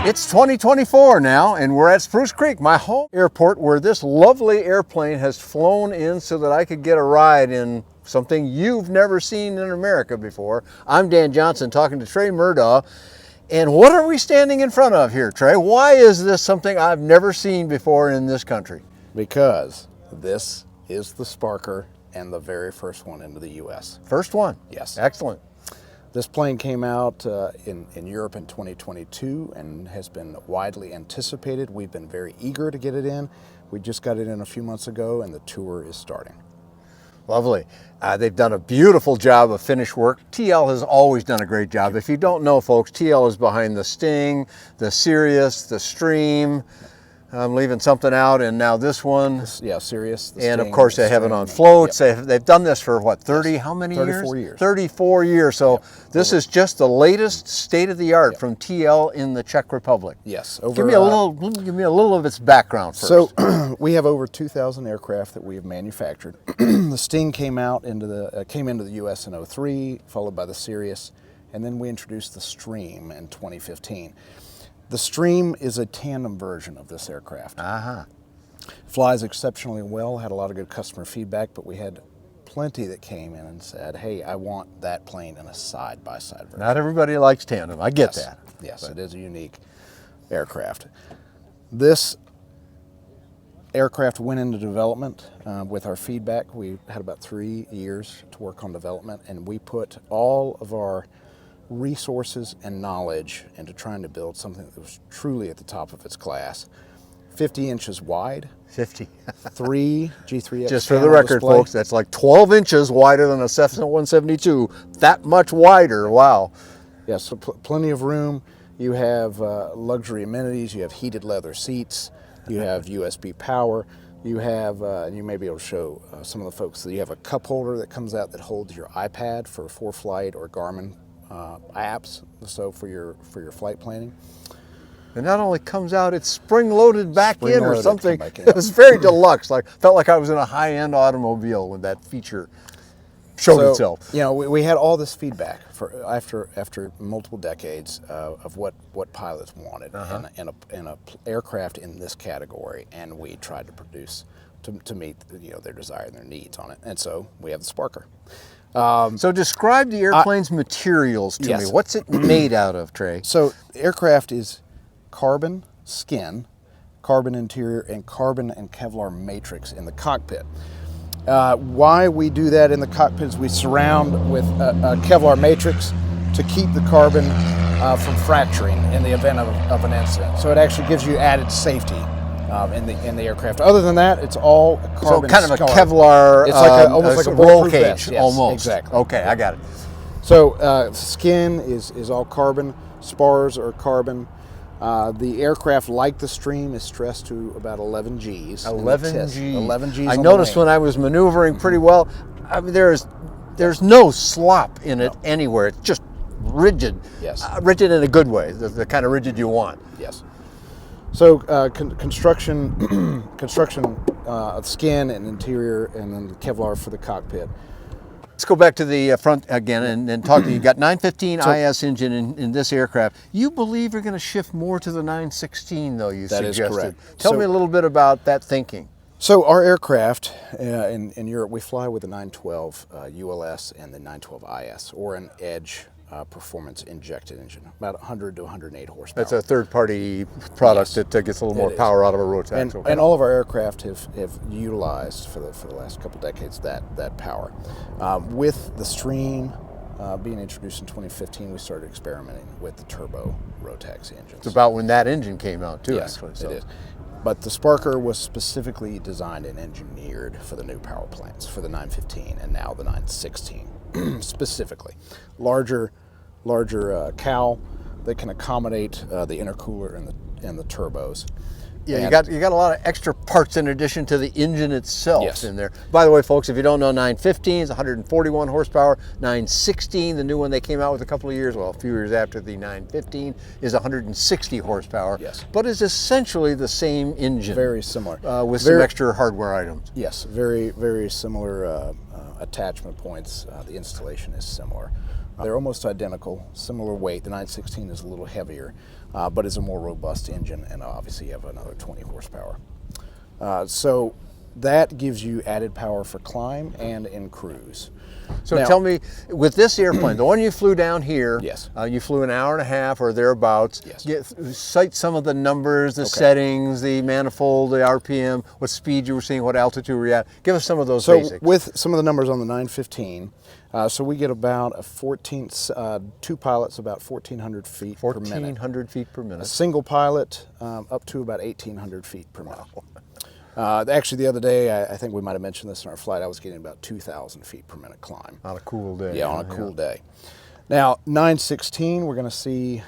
It's 2024 now, and we're at Spruce Creek, my home airport, where this lovely airplane has flown in so that I could get a ride in something you've never seen in America before. I'm Dan Johnson talking to Trey Murdaugh. And what are we standing in front of here, Trey? Why is this something I've never seen before in this country? Because this is the Sparker and the very first one into the U.S. First one? Yes. Excellent. This plane came out in Europe in 2022 and has been widely anticipated. We've been very eager to get it in. We just got it in a few months ago and the tour is starting. Lovely. They've done a beautiful job of finish work. TL has always done a great job. If you don't know, folks, TL is behind the Sting, the Sirius, the Stream. I'm leaving something out, and now this one. Yeah, Sirius. And of course, they have it on floats. Yep. They've done this for what, 30, how many 34 years? years. 34 years. So this is just the latest state-of-the-art Yep. from TL in the Czech Republic. Yes. Give me a little of its background first. So we have over 2,000 aircraft that we have manufactured. The Sting came into the U.S. in 2003, followed by the Sirius, and then we introduced the Stream in 2015. The Stream is a tandem version of this aircraft. Flies exceptionally well, had a lot of good customer feedback, but we had plenty that came in and said, hey, I want that plane in a side-by-side version. Not everybody likes tandem. I get that. Yes, it is a unique aircraft. This aircraft went into development with our feedback. We had about 3 years to work on development, and we put all of our resources and knowledge into trying to build something that was truly at the top of its class. 50 inches wide. 50. 3 G3X. Just for the record, display. folks, that's like 12 inches wider than a Cessna 172. That much wider. Wow. Yeah, so plenty of room. You have luxury amenities. You have heated leather seats. You have USB power. You have, and you may be able to show some of the folks that you have a cup holder that comes out that holds your iPad for ForeFlight or Garmin apps, so for your flight planning. It not only comes out, it's spring-loaded back in or something. In. It was very deluxe. Felt like I was in a high-end automobile when that feature showed itself. You know, we had all this feedback after multiple decades of what pilots wanted in a aircraft in this category, and we tried to produce to meet their desire and their needs on it. And so we have the Sparker. So describe the airplane's materials to me. What's it made out of, Trey? So the aircraft is carbon skin, carbon interior, and carbon and Kevlar matrix in the cockpit. Why we do that in the cockpit is we surround with a Kevlar matrix to keep the carbon from fracturing in the event of an incident. So it actually gives you added safety in the aircraft. Other than that, it's all carbon. So kind of a Kevlar, it's like almost like a roll bulletproof cage, vest. Yes, almost. Exactly. Okay, I got it. So skin is all carbon. Spars are carbon. The aircraft, like the Stream, is stressed to about 11 Gs. 11 Gs. 11 Gs. I noticed when I was maneuvering pretty well, I mean, there's no slop in it anywhere. It's just rigid. Yes. Rigid in a good way, the kind of rigid you want. Yes. So construction of skin and interior, and then the Kevlar for the cockpit. Let's go back to the front again and talk to you. You got 915 IS engine in this aircraft. You believe you're going to shift more to the 916, though, you suggested. That is correct. Tell me a little bit about that thinking. So our aircraft in Europe, we fly with the 912 ULS and the 912 IS, or an Edge performance injected engine, about 100 to 108 horsepower. That's a third-party product that gets a little more power out of a Rotax. And all of our aircraft have utilized for the last couple decades that power. With the Stream being introduced in 2015, we started experimenting with the turbo Rotax engines. It's about when that engine came out, too, yes, actually. So. It is. But the Sparker was specifically designed and engineered for the new power plants, for the 915 and now the 916 specifically. Larger cowl that can accommodate the intercooler and the turbos. Yeah, you got a lot of extra parts in addition to the engine itself in there. By the way, folks, if you don't know, 915 is 141 horsepower. 916, the new one they came out with a couple of years, well, a few years after the 915, is 160 horsepower. Yes. But is essentially the same engine. Very similar. With some extra hardware items. Yes, very, very similar attachment points. The installation is similar. They're almost identical, similar weight. The 916 is a little heavier, but it's a more robust engine, and obviously you have another 20 horsepower. So that gives you added power for climb and in cruise. So Now, tell me, with this airplane, the one you flew down here, yes, you flew an hour and a half or thereabouts. Yes. Cite some of the numbers, the settings, the manifold, the RPM, what speed you were seeing, what altitude were you at. Give us some of those basics. With some of the numbers on the 915, so we get about a 14, two pilots about 1,400 feet per minute. 1,400 feet per minute. A single pilot up to about 1,800 feet per minute. Actually, the other day, I think we might have mentioned this in our flight, I was getting about 2,000 feet per minute climb. On a cool day. Yeah, on a cool day. Now, 916, we're going to see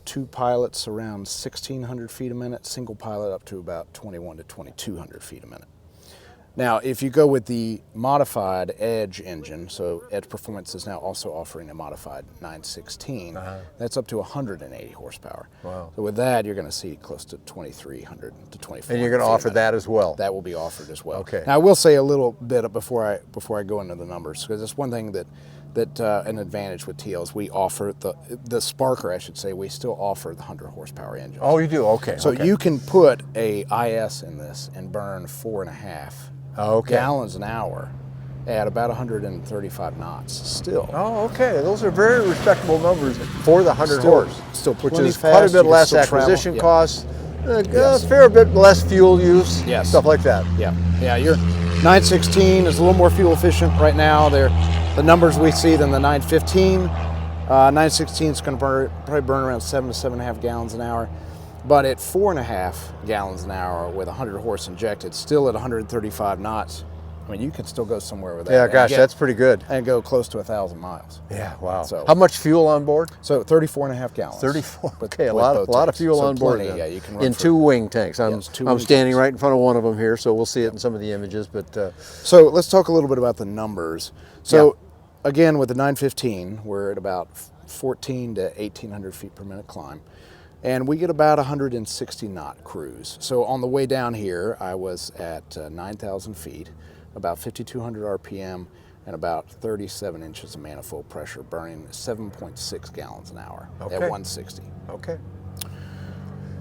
two pilots around 1,600 feet a minute, single pilot up to about 2,100 to 2,200 feet a minute. Now, if you go with the modified Edge engine, so Edge Performance is now also offering a modified 916, that's up to 180 horsepower. Wow. So with that, you're going to see close to 2,300 to 2,400. And you're going to offer that as well? That will be offered as well. Okay. Now, I will say a little bit before I go into the numbers, because it's one thing that an advantage with TL is we offer the Sparker, I should say, we still offer the 100 horsepower engine. Oh, you do? Okay. So okay. you can put a IS in this and burn 4.5 gallons an hour at about 135 knots still. Oh, okay. Those are very respectable numbers for the 100 horse. Still which plenty is fast, quite a bit you less can still acquisition travel. costs, Yes. a fair bit less fuel use, Yes. stuff like that. Yeah, your 916 is a little more fuel efficient right now. The numbers we see than the 915. 916 is going to probably burn around 7 to 7.5 gallons an hour. But at 4.5 gallons an hour with 100 horse injected, still at 135 knots, I mean, you can still go somewhere with that. Yeah, gosh, that's pretty good. And go close to 1,000 miles. Yeah, wow. So, how much fuel on board? So 34.5 gallons. 34. With- Okay, a with lot both of tanks. fuel So on board. plenty, then. yeah, you can run in for- 2 wing tanks. I'm Yes, 2 I'm wing standing tanks. right in front of one of them here, so we'll see it in some of the images. But So let's talk a little bit about the numbers. So again, with the 915, we're at about 14 to 1,800 feet per minute climb. And we get about 160 knot cruise. So on the way down here, I was at 9,000 feet, about 5,200 RPM, and about 37 inches of manifold pressure, burning 7.6 gallons an hour at 160. okay.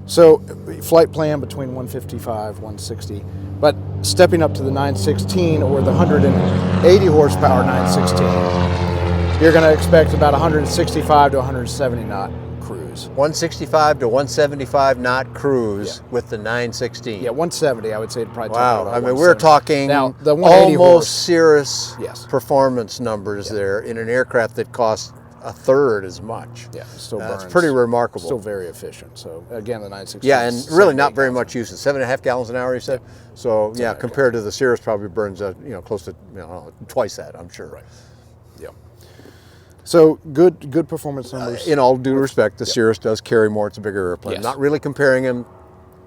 So flight plan between 155, 160, but stepping up to the 916 or the 180 horsepower 916, you're going to expect about 165 to 170 knot cruise. 165 to 175 knot cruise with the 916. Yeah, 170, I would say, probably. Wow, about I mean, we're 170. talking Now, the 180 almost horse, Cirrus Yes. performance numbers there in an aircraft that costs a third as much. yeah, it still That's burns. pretty remarkable. Still very efficient. So again, the 916. Yeah, and is really 7 not very gallons. much usage. 7.5 gallons an hour, you said. So yeah, compared to the Cirrus, probably burns close to twice that, I'm sure. Right. Yeah. So good performance numbers. In all due respect, the Cirrus does carry more. It's a bigger airplane. Yes. Not really comparing them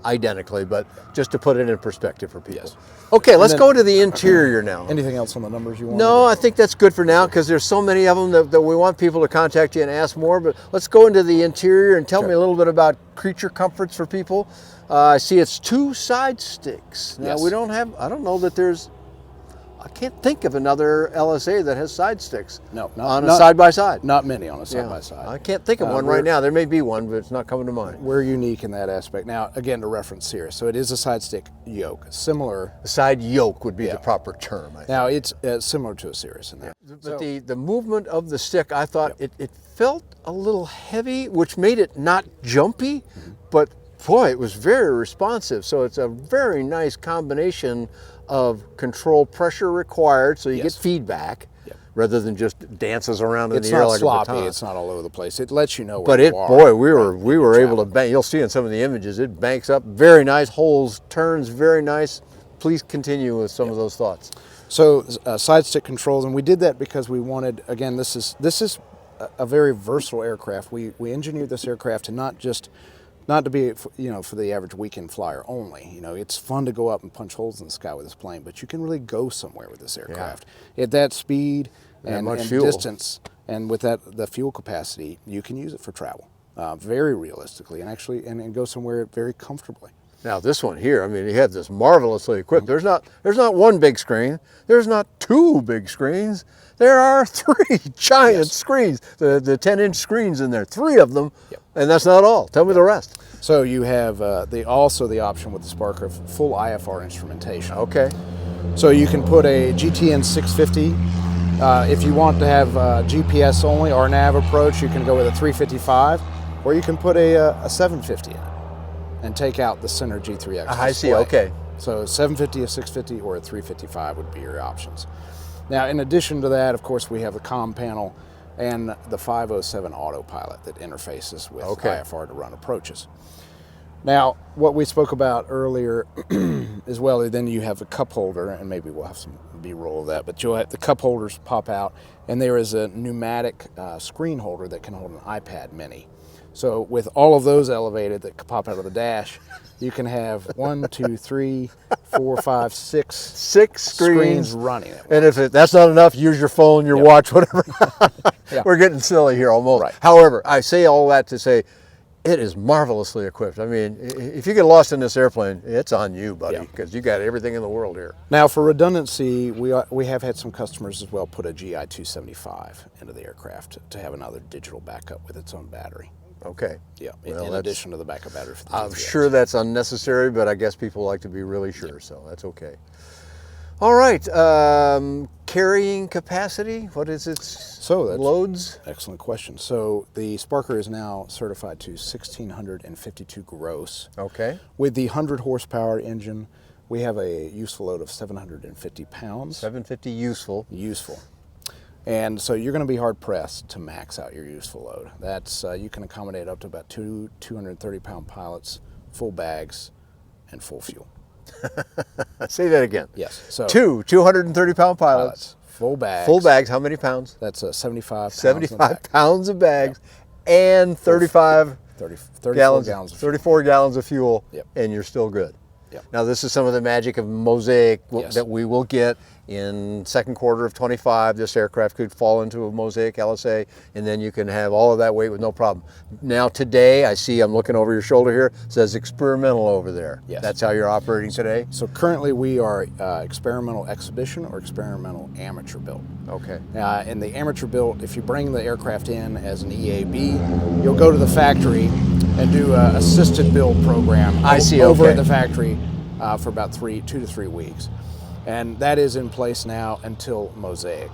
identically, but just to put it in perspective for people. Yes. Okay, let's then- go to the interior now. Anything else on the numbers you want? No, I think that's good for now because there's so many of them that we want people to contact you and ask more. But let's go into the interior and tell me a little bit about creature comforts for people. I see it's 2 side sticks. Now Yes. we don't have. I don't know that there's. I can't think of another LSA that has side sticks. No, on a side by side. Not many on a side Yeah. by side. I can't think of one right now. There may be one, but it's not coming to mind. We're unique in that aspect. Now, again, to reference Cirrus, so it is a side stick yoke, similar. The side yoke would be the proper term, I think. Now, it's similar to a Cirrus in there. But the movement of the stick, I thought it felt a little heavy, which made it not jumpy, but boy, it was very responsive. So it's a very nice combination of control pressure required, so you get feedback, rather than just dances around in the air not like sloppy. a baton. It's not all over the place. It lets you know where But you are. boy, we were able to bank. You'll see in some of the images, it banks up very nice holes, turns very nice. Please continue with some of those thoughts. So side stick controls, and we did that because we wanted. Again, this is a very versatile aircraft. We engineered this aircraft to not to be for the average weekend flyer only. It's fun to go up and punch holes in the sky with this plane, but you can really go somewhere with this aircraft at that speed and distance, and with the fuel capacity, you can use it for travel very realistically and actually and go somewhere very comfortably. Now this one here, I mean, you have this marvelously equipped. There's not one big screen. There's not two big screens. There are three giant screens. The 10-inch screens in there, three of them, and that's not all. Tell me the rest. So you have also the option with the Sparker of full IFR instrumentation. Okay. So you can put a GTN 650. If you want to have GPS only or nav approach, you can go with a 355, or you can put a 750 in it and take out the center G3X I see, display. okay. So 750, a 650, or a 355 would be your options. Now, in addition to that, of course, we have the comm panel and the 507 autopilot that interfaces with IFR to run approaches. Now, what we spoke about earlier as well, then you have a cup holder, and maybe we'll have some B-roll of that, but you'll have the cup holders pop out, and there is a pneumatic screen holder that can hold an iPad mini. So with all of those elevated that can pop out of the dash, you can have 1, 2, 3, 4, 5, 6 screens running. And if that's not enough, use your phone, your watch, whatever. We're getting silly here almost. Right. However, I say all that to say it is marvelously equipped. I mean, if you get lost in this airplane, it's on you, buddy, because you got everything in the world here. Now, for redundancy, we have had some customers as well put a GI 275 into the aircraft to have another digital backup with its own battery. Okay. Yeah, well, in addition to the backup battery for the I'm GTX. sure that's unnecessary, but I guess people like to be really sure, so that's okay. All right, carrying capacity, what is its loads? Excellent question. So the Sparker is now certified to 1,652 gross. Okay. With the 100 horsepower engine, we have a useful load of 750 pounds. 750 useful. Useful. And so you're going to be hard pressed to max out your useful load. That's you can accommodate up to about 230-pound pilots, full bags, and full fuel. Say that again. Yes. So 230-pound pilots, full bags. Full bags. How many pounds? That's 75 pounds. 75 pounds of bags, and 34 gallons of fuel, and you're still good. Now this is some of the magic of Mosaic that we will get in second quarter of 25. This aircraft could fall into a Mosaic LSA, and then you can have all of that weight with no problem. Now today, I see, I'm looking over your shoulder here, it says experimental over there. Yes. That's how you're operating today? So currently we are experimental exhibition or experimental amateur built. Okay. In the amateur built, if you bring the aircraft in as an EAB, you'll go to the factory and do an assisted build program over at the factory for about 2 to 3 weeks. And that is in place now until Mosaic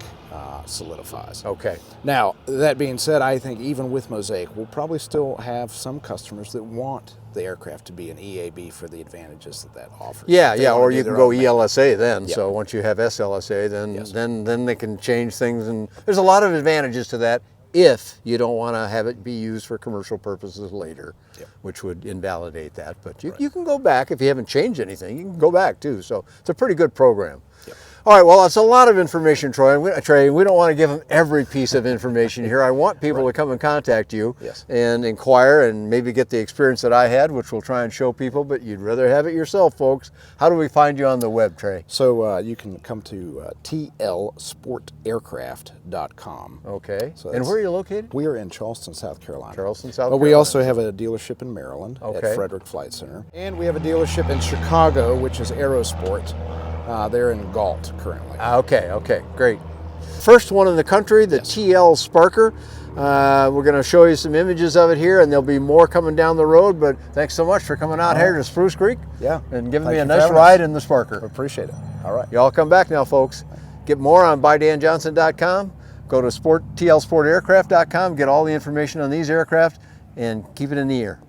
solidifies. Okay. Now, that being said, I think even with Mosaic, we'll probably still have some customers that want the aircraft to be an EAB for the advantages that offers. Yeah, or you can go ELSA then. So once you have SLSA, then they can change things, and there's a lot of advantages to that if you don't want to have it be used for commercial purposes later, which would invalidate that. But you can go back if you haven't changed anything. You can go back too. So it's a pretty good program. All right, well, it's a lot of information, Trey. We don't want to give them every piece of information here. I want people to come and contact you and inquire and maybe get the experience that I had, which we'll try and show people, but you'd rather have it yourself, folks. How do we find you on the web, Trey? So you can come to tlsportaircraft.com. Okay. So and where are you located? We are in Charleston, South Carolina. Charleston, South But Carolina. we also have a dealership in Maryland at Frederick Flight Center. And we have a dealership in Chicago, which is Aerosport. They're in Galt currently. Okay, great. First one in the country, the TL Sparker. We're going to show you some images of it here, and there'll be more coming down the road, but thanks so much for coming out here to Spruce Creek and giving me a nice ride in the Sparker. Appreciate it. All right. Y'all come back now, folks. Get more on buydanjohnson.com. Go to tlsportaircraft.com, get all the information on these aircraft, and keep it in the air.